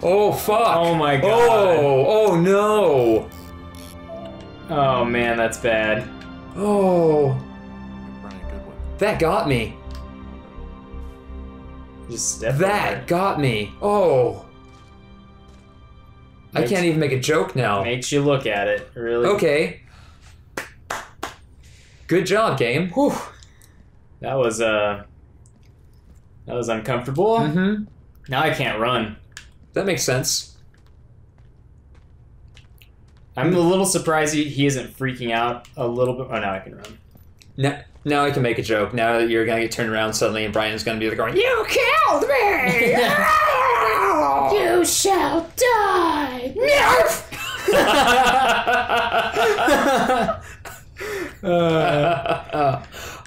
Oh, fuck. Oh, my God. Oh no. Oh, man, that's bad. Oh. Brian, good one. That got me. Just step That over. got me. Oh. I can't even make a joke now. Makes you look at it, really. Okay. Good job, game. Whew. That was uncomfortable. Mm-hmm. Now I can't run. That makes sense. I'm a little surprised he isn't freaking out a little bit. Oh, now I can run. Now I can make a joke. Now that you're gonna get turned around suddenly, and Brian's gonna be like going, "You killed me! You shall die!"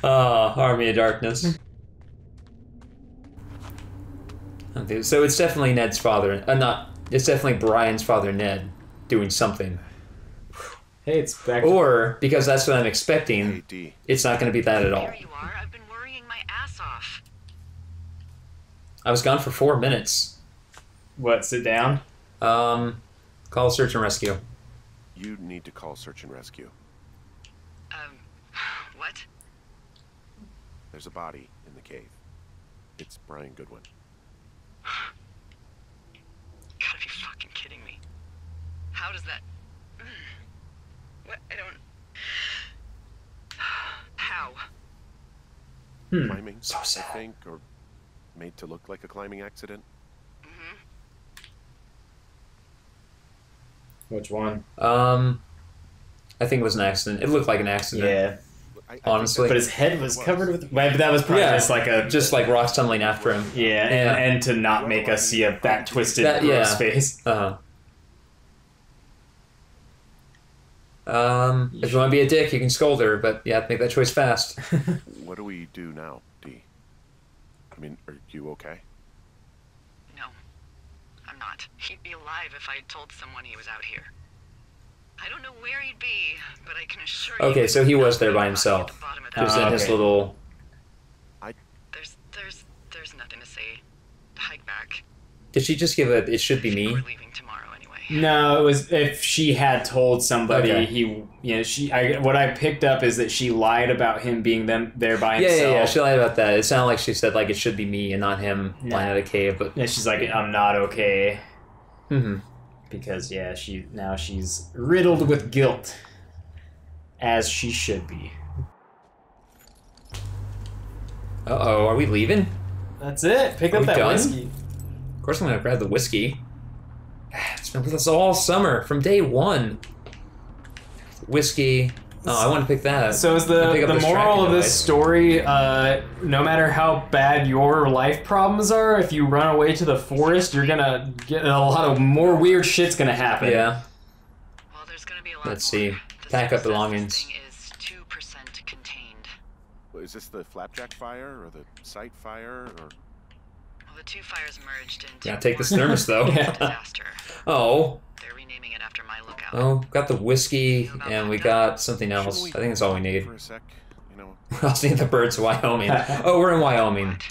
Army of Darkness. Okay, so it's definitely Ned's father. It's definitely Brian's father, Ned, doing something. Hey, it's back. Or, because that's what I'm expecting, Hey, D. it's not going to be that at all. There you are. I've been worrying my ass off. I was gone for 4 minutes. What, sit down? Call search and rescue. You need to call search and rescue. What? There's a body in the cave. It's Brian Goodwin. Gotta be fucking kidding me. How does that... What? I don't... How? Climbing, So sad. I think, or made to look like a climbing accident. Which one? I think it was an accident. It looked like an accident. Yeah. I Honestly. But his head was covered with... Well, but that was probably just like rocks tumbling after him. Yeah, and to not make us see that twisted Yeah. face. Uh-huh. If you want to be a dick, you can scold her, but you have to make that choice fast. What do we do now, D? I mean, are you okay? No. I'm not. He'd be alive if I had told someone he was out here. I don't know where he'd be, but I can assure you... Okay, so he was there by at himself. the bottom of He was that in his okay. little... There's nothing to say. Hike back. Did she just give a, "It should be We're me"? leaving tomorrow anyway. No, it was if she had told somebody Okay. what I picked up is that she lied about him being there by Yeah, himself. yeah, yeah. She lied about that. It sounded like she said, like, it should be me and not him lying at a cave, but... And she's like, I'm not okay. Mm-hmm. Because she's riddled with guilt. As she should be. Uh-oh, are we leaving? That's it. Pick Are up we that done? whiskey. Of course I'm gonna grab the whiskey. It's been with us all summer, from day one. Whiskey. Oh, I want to pick that. So is I'll pick the up this moral tracking of this device. story, no matter how bad your life problems are, if you run away to the forest, you're gonna get a lot of more weird shit's gonna happen. Yeah. Well, there's gonna be a lot Let's more. see. The Pack up success belongings. This thing is 2% contained. Is this the flapjack fire or the site fire or? Well, the two fires merged into Gotta take this one thermos, though. disaster. Oh. They're renaming it after my lookout. Oh, got the whiskey, and we got something else. I think that's all we need. For a sec, you know. I'll see the birds of Wyoming. Oh, we're in Wyoming. What?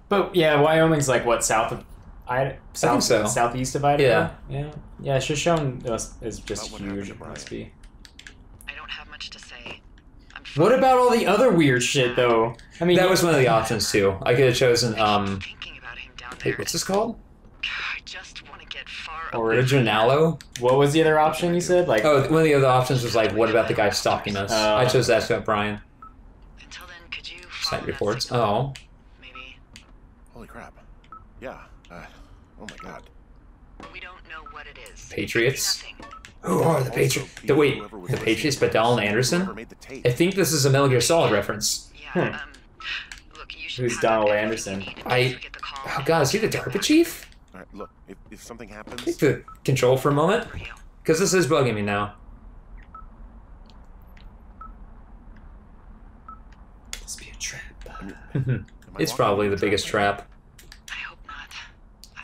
But yeah, Wyoming's like what, south of think so. southeast of Idaho? Yeah. Shoshone is just About what huge. happened to It Brian? must be. I don't have much to say. I'm What fine. about all the other weird shit though? I mean, That was one of the options, too. I could have chosen, Thinking about him down there. wait, what's this called? I just want to get far Or away. Originalo? what was the other option you said? Like, Oh, one of the other options was like, what about the guy stalking us? Oh. I chose that about Brian. Until then, could you follow Site that reports. signal? Oh. Maybe. Holy crap. Yeah. Oh my god. We don't know what it is. Patriots? Maybe nothing. Who are the Patriots? Wait, the Patriots, but Dallin Anderson? Whoever made the tape. I think this is a Metal Gear Solid reference. Yeah, look, you should Who's have Donald everything Anderson? you need in I- case we get the call. Oh god, is he the DARPA chief? All right, look. If something happens, Take the control for a moment. For you. Because this is bugging me now. This be a trap. am I It's walking probably into the a biggest trap. I hope not.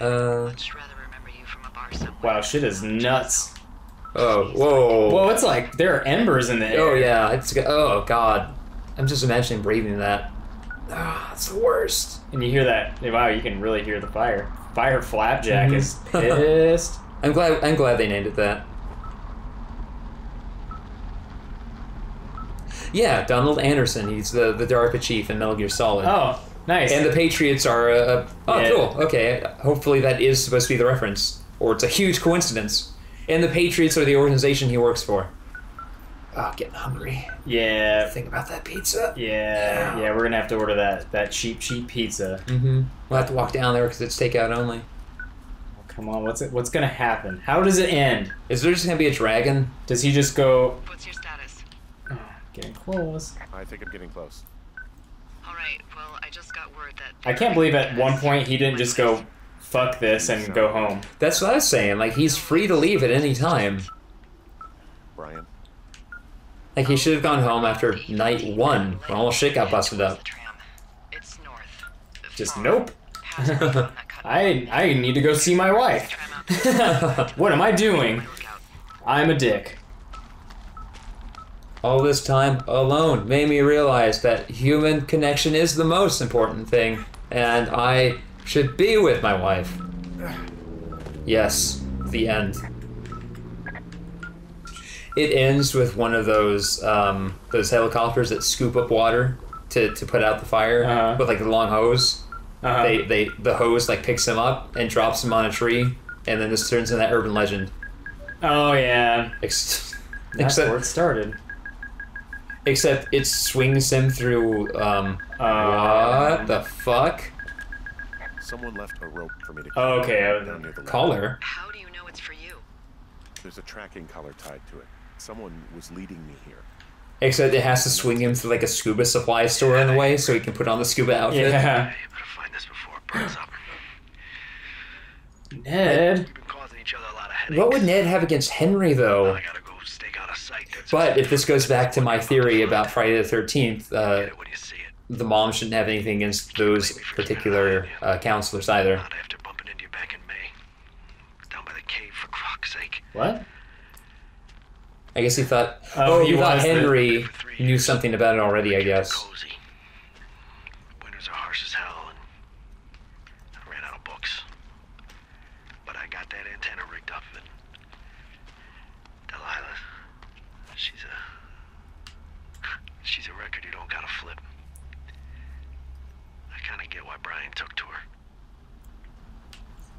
I'd much rather remember you from a bar somewhere. Wow, shit is nuts. Oh, whoa. Whoa, it's like there are embers in the air. Oh yeah, oh god. I'm just imagining breathing that. Ah, it's the worst. And you hear that? Wow, you can really hear the fire. Fire Flapjack is pissed. I'm glad they named it that. Yeah, Donald Anderson. He's the DARPA chief in Metal Gear Solid. Oh, nice. And the Patriots are... oh, Yeah. cool. Okay. Hopefully that is supposed to be the reference. Or it's a huge coincidence. And the Patriots are the organization he works for. Oh, getting hungry. Yeah. Think about that pizza. Yeah, we're gonna have to order that cheap pizza. Mm-hmm. We'll have to walk down there because it's takeout only. Come on, what's gonna happen? How does it end? Is there just gonna be a dragon? Does he just go... What's your status? Oh, getting close. I think I'm getting close. Alright, well, I just got word that... I can't believe at one point he didn't just go, fuck this, and go home. That's what I was saying. Like, he's free to leave at any time. Brian? Like, he should have gone home after night 1 when all shit got busted up. It's north. Just nope. I need to go see my wife. What am I doing? I'm a dick. All this time alone made me realize that human connection is the most important thing, and I should be with my wife. Yes, the end. It ends with one of those helicopters that scoop up water to put out the fire with like the long hose. The hose like picks him up and drops him on a tree, and then this turns into that urban legend. Oh yeah, That's where it started. Except it swings him through. What the fuck? Someone left a rope for me to Oh, okay. down near the Collar. How do you know it's for you? There's a tracking collar tied to it. Someone was leading me here. Except it has to swing him through like a scuba supply store in the way, so he can put on the scuba outfit. Yeah. You better find this before it burns up. Ned. We've been causing each other a lot of headaches. What would Ned have against Henry, though? I gotta go stake out a site that's... But if this goes back to my theory about Friday the 13th, Get it when you see it. the mom shouldn't have anything against those particular counselors either. Not after bumping into you back in May. Down by the cave, for fuck's sake. What? I guess he thought. Oh, Oh, he he thought was the- Henry knew something about it already, I guess. Cozy. Winters are harsh as hell, and I ran out of books. But I got that antenna rigged up, and Delilah, she's a record you don't gotta flip. I kinda get why Brian took to her.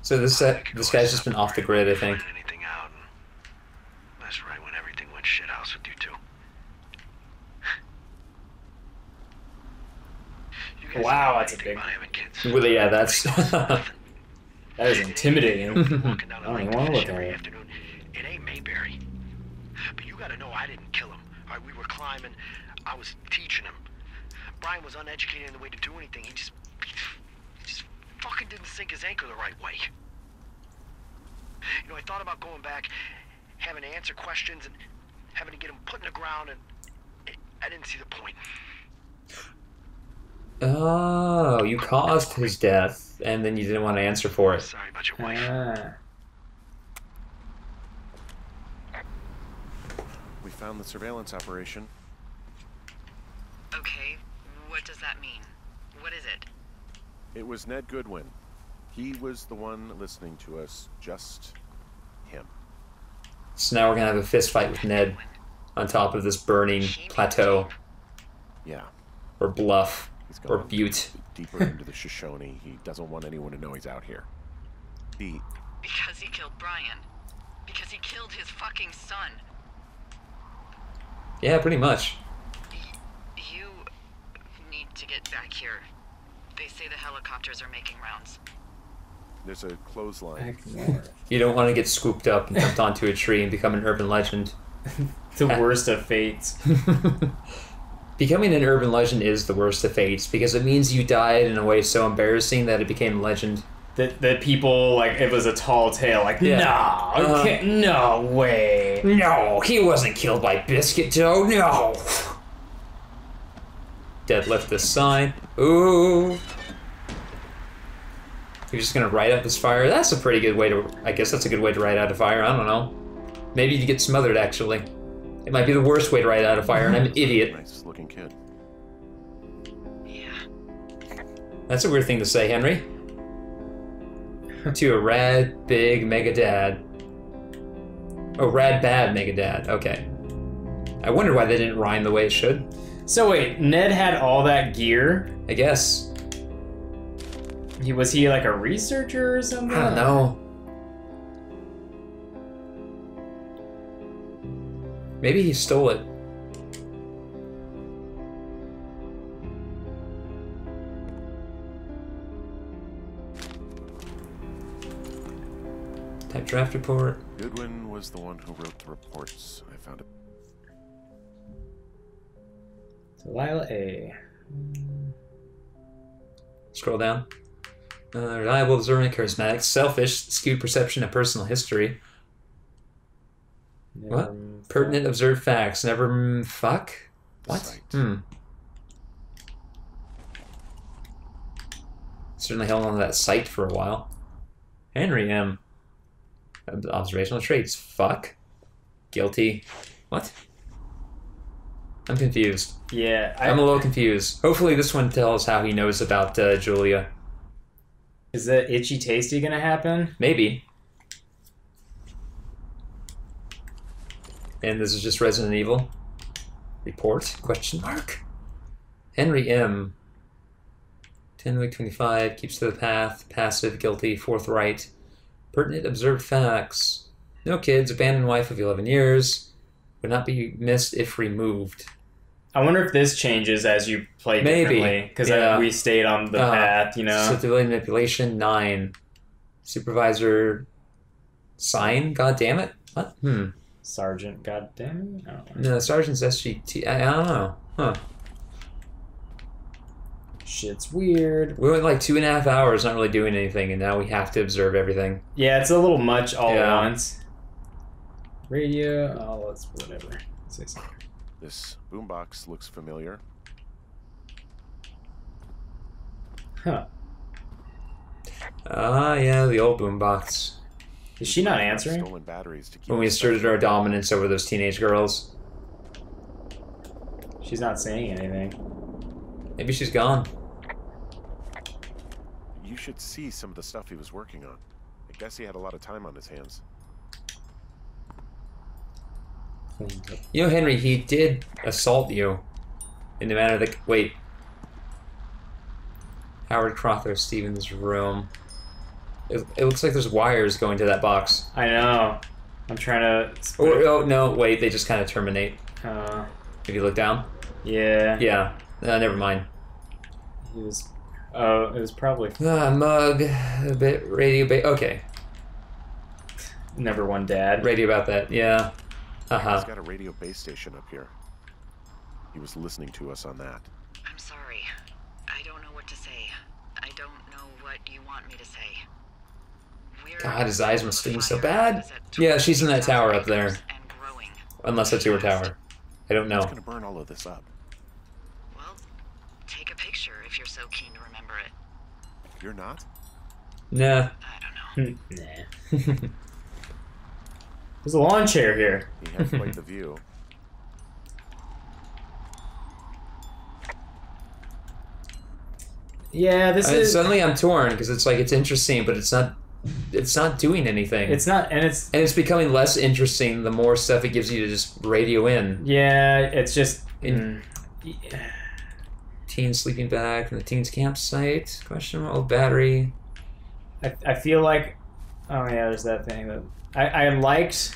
So this guy's just been off the grid, I think. Find anything out, and that's right when everything went shithouse with you two. You guys Wow, know that's a anything big- about having kids? Well, yeah, that's. That is intimidating. Walking down the I don't lake even to want to fish look at every it. afternoon. It ain't Mayberry. But you gotta know I didn't kill him. All right, we were climbing. I was teaching him. Brian was uneducated in the way to do anything. He just fucking didn't sink his anchor the right way. You know, I thought about going back, having to answer questions, and having to get him put in the ground, and I didn't see the point. Oh, you caused his death, and then you didn't want to answer for it. Sorry about your wife. Ah. We found the surveillance operation. Okay, what does that mean? What is it? It was Ned Goodwin. He was the one listening to us. Just him. So now we're gonna have a fist fight with Ned on top of this burning plateau Yeah. or bluff He's or gone butte. deeper into the Shoshone. He doesn't want anyone to know he's out here. Because he killed Brian. Because he killed his fucking son. Yeah, pretty much. You need to get back here. They say the helicopters are making rounds. There's a clothesline. Heck no. You don't want to get scooped up and dumped onto a tree and become an urban legend. The worst of fates. Becoming an urban legend is the worst of fates because it means you died in a way so embarrassing that it became legend. That people, like, it was a tall tale. Like, Yeah. no, no way. No, he wasn't killed by biscuit dough. No. Deadlift the sign. Ooh. You're just gonna ride out this fire. That's a pretty good way to. I guess that's a good way to ride out a fire. I don't know. Maybe you get smothered. Actually, it might be the worst way to ride out a fire, and I'm an idiot. Nice looking kid. Yeah. That's a weird thing to say, Henry. to a rad big mega dad. Oh, rad bad mega dad. Okay. I wonder why they didn't rhyme the way it should. So wait, Ned had all that gear? I guess. Was he like a researcher or something? I don't know. Maybe he stole it. Type draft report. Goodwin was the one who wrote the reports. I found it. Delilah A. Scroll down. Reliable, observant, charismatic, selfish, skewed perception, and personal history. What? Pertinent, observed facts. Never fuck? What? Site. Certainly held on to that site for a while. Henry M. Observational traits. Fuck. Guilty. What? I'm confused. Yeah, I'm a little confused. Hopefully this one tells how he knows about Julia. Is that itchy tasty gonna happen? Maybe. And this is just Resident Evil. Report? Question mark. Henry M. 10 week 25. Keeps to the path. Passive. Guilty. Forthright. Pertinent observed facts. No kids. Abandoned wife of 11 years. Would not be missed if removed. I wonder if this changes as you play Maybe. differently. Because Yeah. we stayed on the path, you know? Civilian manipulation. 9. Supervisor. Sign? God damn it. What? Sergeant, goddamn it. I don't know. No, Sergeant's SGT. I don't know. Huh. Shit's weird. We went like 2.5 hours not really doing anything, and now we have to observe everything. Yeah, it's a little much all at Yeah. once. Radio. Oh, let's whatever. Let's say something. This boombox looks familiar. Huh. Ah, yeah, the old boombox. Is she not answering? Stolen batteries to keep When we asserted our dominance over those teenage girls. She's not saying anything. Maybe she's gone. You should see some of the stuff he was working on. I guess he had a lot of time on his hands. You know, Henry, he did assault you. In the manner that... Wait. Howard Crother, Stevens' room. It looks like there's wires going to that box. I know. I'm trying to... Oh, no, wait, they just kind of terminate. If you look down. Yeah. Yeah. Never mind. It was... Oh, it was probably... Mug. A bit radio... Okay. Number one dad. Radio about that, yeah. He's got a radio base station up here. He was listening to us on that. I'm sorry. I don't know what to say. I don't know what you want me to say. God, his eyes must sting so bad. Yeah, she's in that tower up there. Unless that's your tower. I don't know. It's gonna burn all of this up. Well, take a picture if you're so keen to remember it. You're not? Nah. I don't know. Nah. There's a lawn chair here. He had quite the view. Yeah, this is... Suddenly I'm torn, because it's like, it's interesting, but it's not doing anything. It's not, and it's becoming less interesting the more stuff it gives you to just radio in. Yeah, it's just... Teens sleeping back from the teens campsite. Question mark. Oh, battery. I feel like... Oh, yeah, there's that thing that... I liked...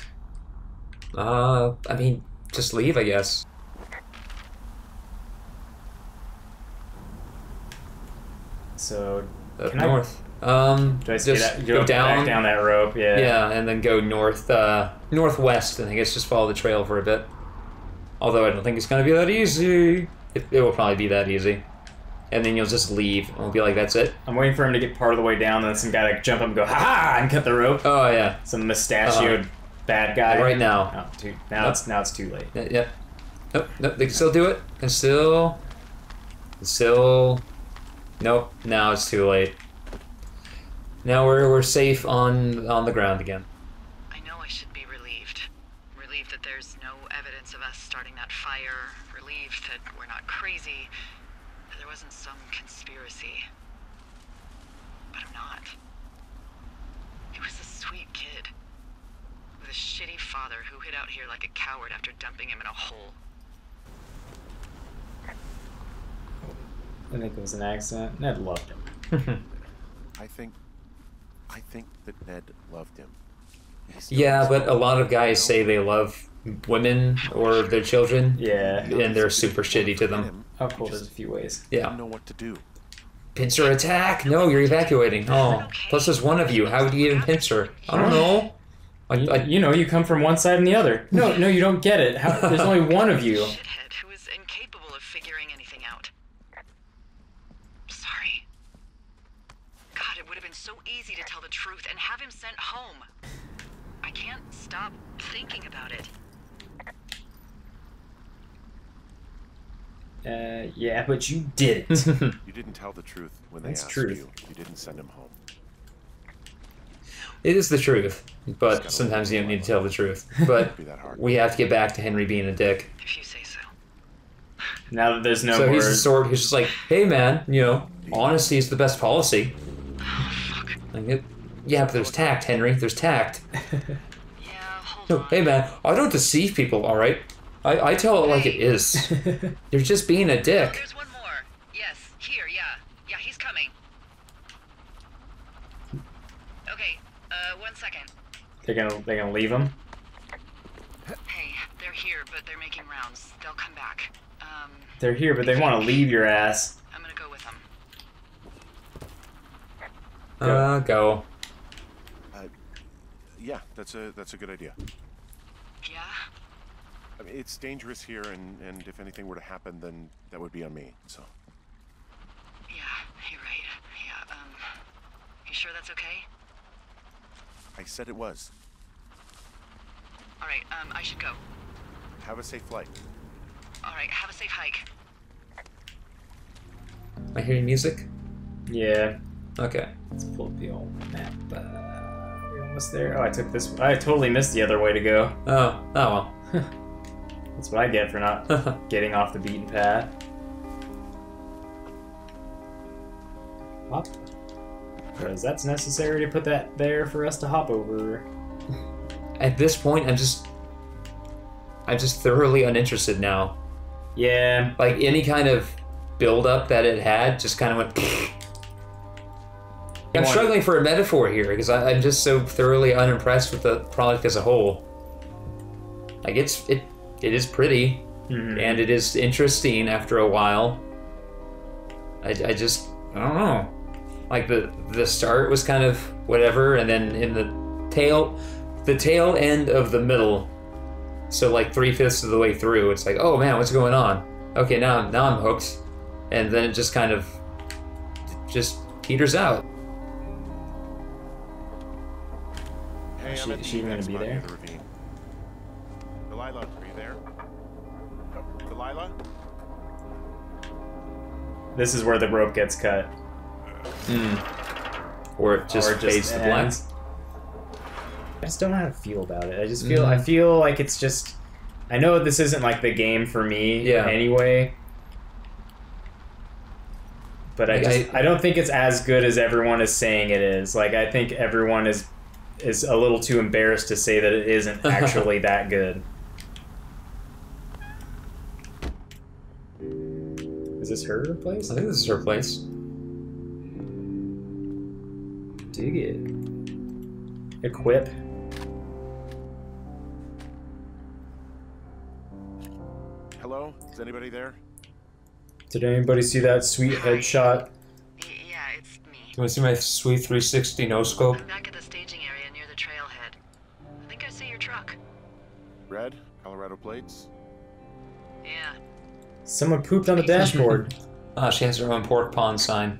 I mean, just leave, I guess. So... Up north. Do I just go down? Back down that rope, yeah. Yeah, and then go northwest, and I guess just follow the trail for a bit. Although I don't think it's going to be that easy. It will probably be that easy. And then you'll just leave, and we'll be like, that's it. I'm waiting for him to get part of the way down, and then some guy like jump up and go, ha-ha, and cut the rope. Oh, yeah. Some mustachioed bad guy. Right now. Oh, dude, now it's too late. Yeah. Nope, they can still do it. Nope, now it's too late. Now we're safe on the ground again. I know I should be relieved. Relieved that there's no evidence of us starting that fire. Relieved that we're not crazy. That there wasn't some conspiracy. But I'm not. father who hid out here like a coward after dumping him in a hole. I think it was an accident. Ned loved him. I think that Ned loved him. Yeah, but a lot of guys say they love women or their children. Yeah. And they're super shitty to them. I'll pull this a few ways. I Yeah. don't know what to do. Pincer attack? No, you're evacuating. Oh. Plus there's one of you. How would you even pincer? I don't know. You know, you come from one side and the other. No, you don't get it. There's only one of you. Shithead who is incapable of figuring anything out. Sorry. God, it would have been so easy to tell the truth and have him sent home. I can't stop thinking about it. Yeah, but you didn't. You didn't tell the truth when they That's asked truth. you. You didn't send him home. It is the truth, but sometimes you don't need to tell the truth. But Be that hard. we have to get back to Henry being a dick. If you say so. Now that there's no So more... he's the sort who's just like, hey man, you know, honesty is the best policy. Oh, fuck. Like yeah, but there's tact, Henry. There's tact. Yeah, hold No, on. hey man, I don't deceive people, alright? I tell it like it is. You're just being a Oh, dick. there's one more. Yes, here, yeah. Yeah, he's coming. Okay, 1 second. They're gonna leave him? Hey, they're here, but they're making rounds. They'll come back. They're here, but they want to leave your ass. I'm gonna go with them. Go. Yeah, that's a good idea. Yeah? I mean, it's dangerous here, and if anything were to happen, then that would be on me. So Yeah, you're right. Yeah, you sure that's okay? I said it was. Alright, I should go. Have a safe flight. Alright, have a safe hike. Am I hearing music? Yeah. Okay. Let's pull up the old map. We're almost there. Oh, I took this. I totally missed the other way to go. Oh well. That's what I get for not getting off the beaten path. Hop. Because that's necessary to put that there for us to hop over. At this point, I'm just thoroughly uninterested now. Yeah. Like any kind of build-up that it had just kind of went. I'm struggling for a metaphor here because I'm just so thoroughly unimpressed with the product as a whole. Like it is pretty, and it is interesting after a while. I don't know. Like the start was kind of whatever, and then in the tail end of the middle, so like 3/5 of the way through, it's like, oh man, what's going on? Okay, now I'm hooked, and then it just kind of just peters out. Hey, Is I'm at the she even gonna event be spot there? near the ravine. Delilah, are you there? Oh, Delilah? This is where the rope gets cut. Or it just fades to black. ends. I just don't know how to feel about it. I feel like it's just. I know this isn't like the game for me anyway. But I don't think it's as good as everyone is saying it is. Like I think everyone is a little too embarrassed to say that it isn't actually that good. Is this her place? I think this is her place. Dig it. Equip. Hello? Is anybody there? Did anybody see that sweet headshot? Yeah, it's me. You want to see my sweet 360 no scope? I'm back at the staging area near the trailhead. I think I see your truck. Red? Colorado plates? Yeah. Someone pooped on the dashboard. Ah, she has her own pork pond sign.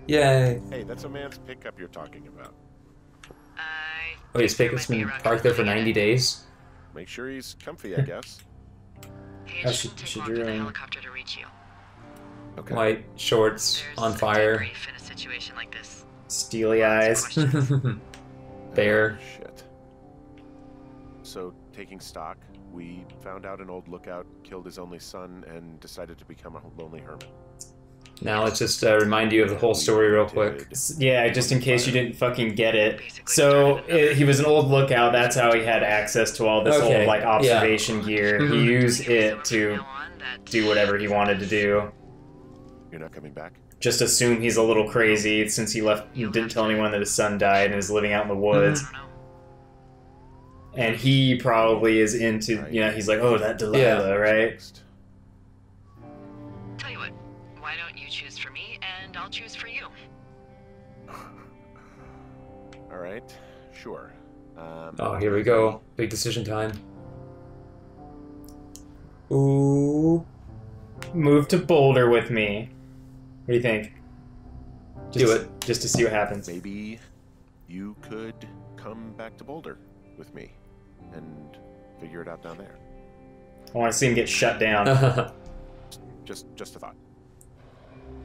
Yay! Hey, that's a man's pickup you're talking about. Oh, his pickup's been parked there for 90 days. Make sure he's comfy, I guess. Hey, Oh, it shouldn't take she long drew for the in. helicopter to reach you. Okay. White shorts There's on a fire. debrief in a situation like this. Steely eyes. Bear. Oh, shit. So, taking stock, we found out an old lookout killed his only son and decided to become a lonely hermit. Now let's just remind you of the whole story real quick. Yeah, just in case you didn't fucking get it. So he was an old lookout. That's how he had access to all this old like observation gear. He used it to do whatever he wanted to do. You're not coming back? Just assume he's a little crazy since he left. He didn't tell anyone that his son died and is living out in the woods. And he probably is into, you know, he's like, oh, that Delilah, right? Tell you what, why don't you choose for me and I'll choose for you? All right, sure. Oh, here we go. Big decision time. Ooh. Move to Boulder with me. What do you think? Do it. Just to see what happens. Maybe you could come back to Boulder with me and figure it out down there. I want to see him get shut down. Just a thought.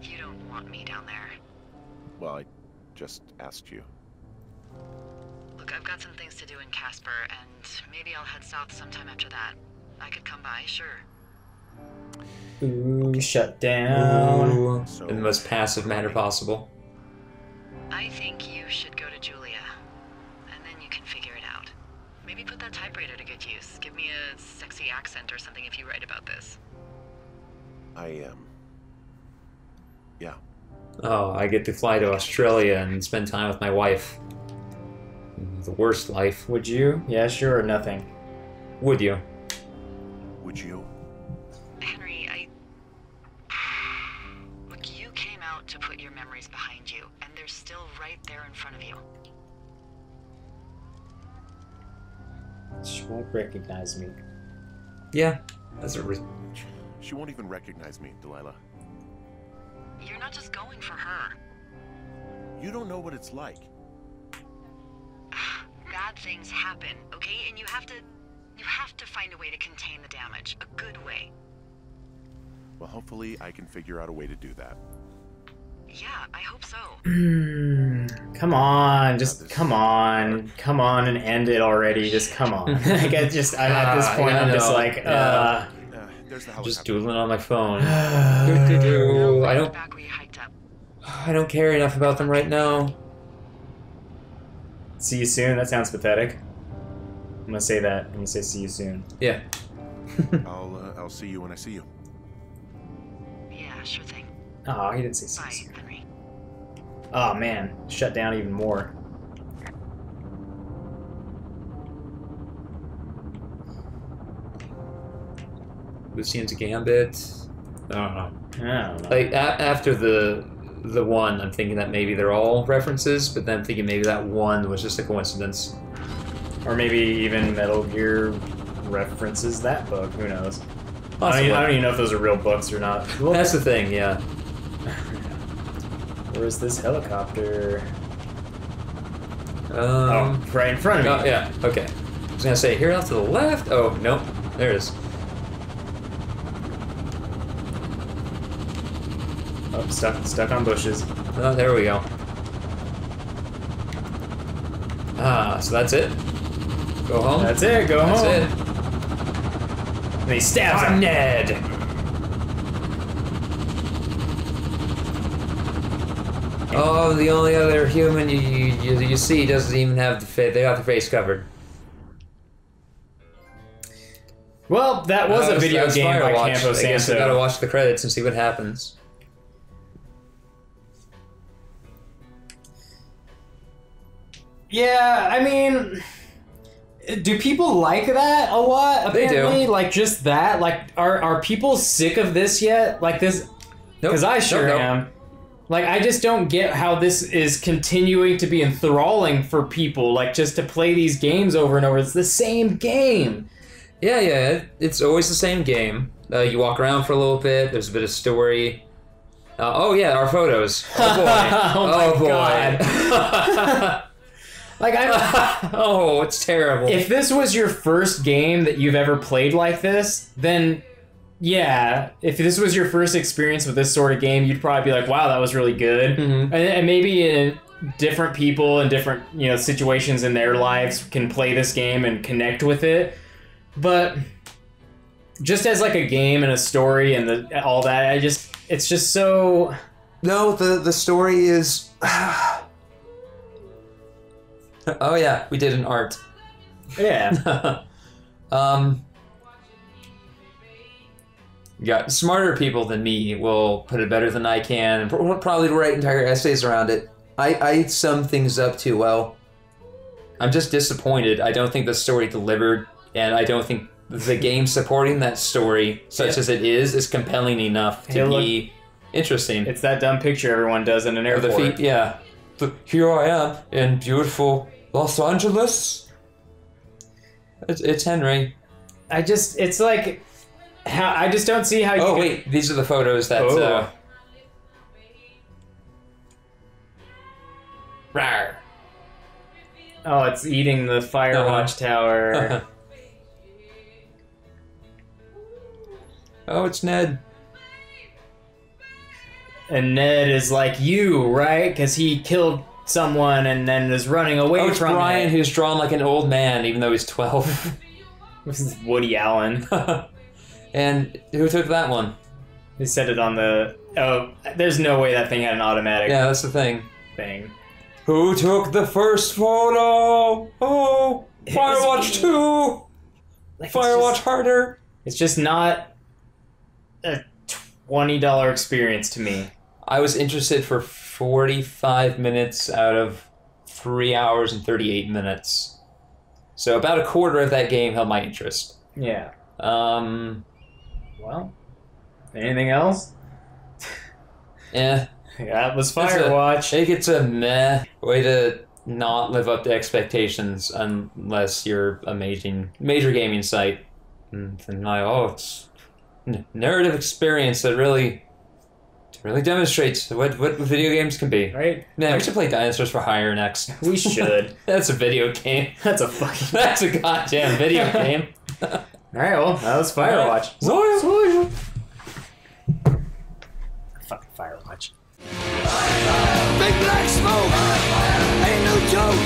You don't want me down there. Well, I just asked you. Look, I've got some things to do in Casper, and maybe I'll head south sometime after that. I could come by, sure. Ooh, shut down. Ooh, in the most passive manner possible. I think you should go to Julia, and then you can figure it out. Maybe put that typewriter to good use. Give me a sexy accent or something if you write about this. Yeah. Oh, I get to fly to Australia and spend time with my wife. The worst life. Would you? Yeah, sure, or nothing. Would you? Would you? Henry, Look, you came out to put your memories behind you, and they're still right there in front of you. She won't recognize me. Yeah, that's a She won't even recognize me, Delilah. You're not just going for her. You don't know what it's like. Bad things happen, okay? And you have to find a way to contain the damage. A good way. Well, hopefully I can figure out a way to do that. Yeah, I hope so. Come on, just come on and end it already. Just come on. Like at this point, I'm just like, There's the just doodling on my phone. I don't care enough about them right now. See you soon. That sounds pathetic. I'm gonna say that. I'm gonna say see you soon. Yeah. I'll see you when I see you. Yeah, sure thing. Oh, he didn't say see you Bye, soon. Henry. Oh man, shut down even more. Lucian's Gambit. I don't know. I don't know. Like after the one, I'm thinking that maybe they're all references, but then I'm thinking maybe that one was just a coincidence. Or maybe even Metal Gear references that book. Who knows? I don't even know if those are real books or not. That's the thing, yeah. Where's this helicopter? Oh, right in front of me. Oh, yeah, okay. I was gonna say, here off to the left? Oh, nope. There it is. Oh, stuck on bushes. Oh, there we go. Ah, so that's it? Go home? That's it, go home. That's it. And he stabs him. Ned! Oh, the only other human you see doesn't even have the face. They got their face covered. Well, that was a video game by Firewatch. Campo I guess we gotta Santo. watch the credits and see what happens. Yeah, I mean, do people like that a lot? Apparently, They do. Like just that. Like, are people sick of this yet? Like this? Because I sure am. Like, I just don't get how this is continuing to be enthralling for people. Like, just to play these games over and over. It's the same game. Yeah, it's always the same game. You walk around for a little bit. There's a bit of story. Oh yeah, our photos. Oh boy. Oh my God. Like oh, it's terrible. If this was your first game that you've ever played like this, then yeah, if this was your first experience with this sort of game, you'd probably be like, "Wow, that was really good." Mm-hmm. And maybe in different people in different situations in their lives can play this game and connect with it. But just as like a game and a story and all that, it's just so... No, the story is... Oh yeah, we did an art. Yeah. Yeah, smarter people than me will put it better than I can, and will probably write entire essays around it. I sum things up too well. I'm just disappointed. I don't think the story delivered, and I don't think the game supporting that story, such as it is compelling enough to be interesting. It's that dumb picture everyone does in an airport. Yeah. Here I am in beautiful Los Angeles. It's Henry. It's like... I just don't see how you... Oh, wait. These are the photos that... Rawr. Oh, it's eating the Firewatch tower. Oh, it's Ned. And Ned is like you, right? Because he killed someone and then is running away from it. Oh, it's Brian, who's drawn like an old man, even though he's 12. This is Woody Allen. And who took that one? They said it on the... Oh, there's no way that thing had an automatic... Yeah, that's the thing. Who took the first photo? Oh, Firewatch 2! Like, Firewatch harder! It's just not a $20 experience to me. I was interested for 45 minutes out of 3 hours and 38 minutes. So about a quarter of that game held my interest. Yeah. Well, anything else? Yeah. That was Firewatch. I think it's a meh way to not live up to expectations unless you're a major gaming site. And it's narrative experience that really demonstrates what video games can be. Right? Man, we should play Dinosaurs for Hire next. We should. That's a video game. That's a goddamn video game. Alright, well, that was Firewatch. Zoya. Fucking Firewatch. Big black smoke ain't no joke.